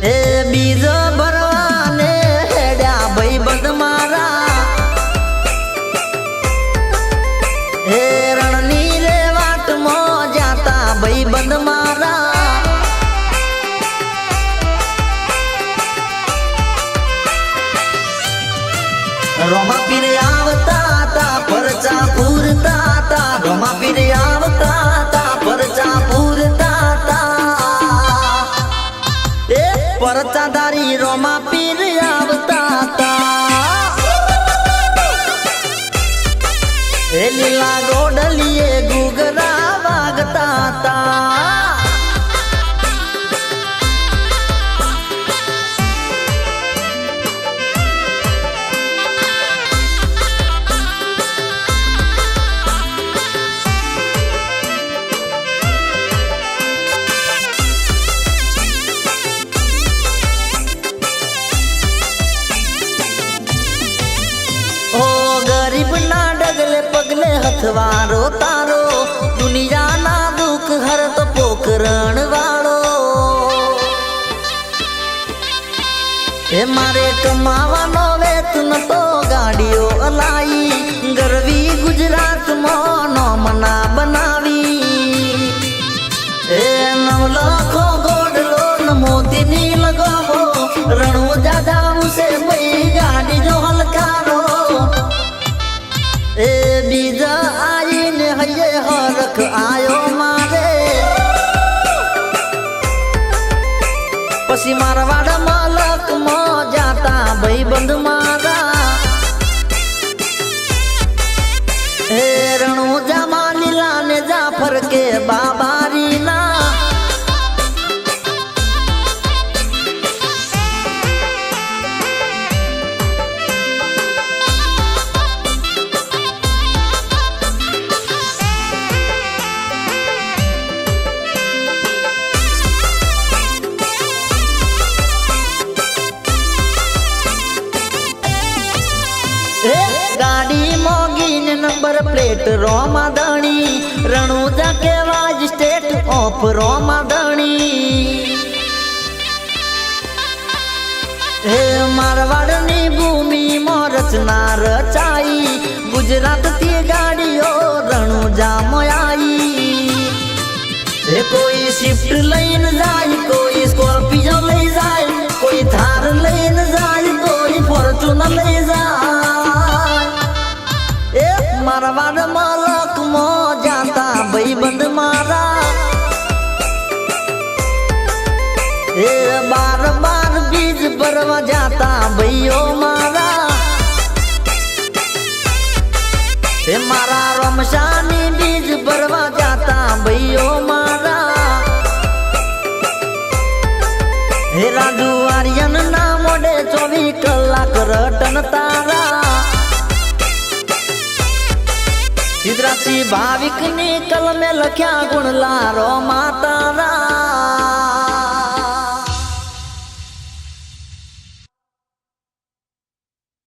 એ બીજ ભરવાને હેડ્યા ભાઈબંધ મારા હે રણની રે વાટમાં જાતા ભાઈબંધ મારા રોમા પીરે આવતા તા પરચા પૂરતા તા રોમા પીરે આવતા તા પરચા પૂરતા તા એ પરચાદારી રોમા પીર આવતા તા એ લીલા ગોડલીએ ગુગરા વાગતા તા પગલે હથવારો તારો દુનિયાના દુઃખ હરત પોકરણ વાળો એ મારે કમાવાનો વેતન તો ગાડીઓ અલાઈ ગરવી ગુજરાતમાં નોમના બનાવી એ 9 લાખો ગોડલો ન મોતીની લગાવો રણો જાજાવું છે ભાઈ ગાડી જો હલકારો એ બીજા આઈને હૈયે હરખ આયો મારે પછી મારવાડ મલક માં જાતા ભાઈબંધ મારા હે રણો જામા લીલા ને જાફર કે બાબારી ના गाड़ी मोगी ने नंबर प्लेट रोमा दणी रणुजा के वाज स्टेट ऑफ रोमा दणी हे मारवाड़ ની ભૂમિ માં રચના રચાઈ ગુજરાત થી ગાડીઓ રણુજા માં આવી હે કોઈ શિફ્ટ લઈને જાય કોઈ સ્કોર્પિયો લઈ જાય કોઈ થાર લઈને જાય કોઈ ફોર્ચ્યુનર લઈ જાય મારવાડ મલક માં જાતા ભાઈબંધ મારા એ 12 બીજ ભરવા જાતા ભાઈઓ મારા એ મારા રમશાની બીજ ભરવા જાતા ભાઈઓ મારા હે રાજુ આર્યન ના મોડે 24 કલાક રટન તારા સિદ્ધરાજસિંહ ભાવિક ની કલમે લખ્યા ગુણ લારો માતારા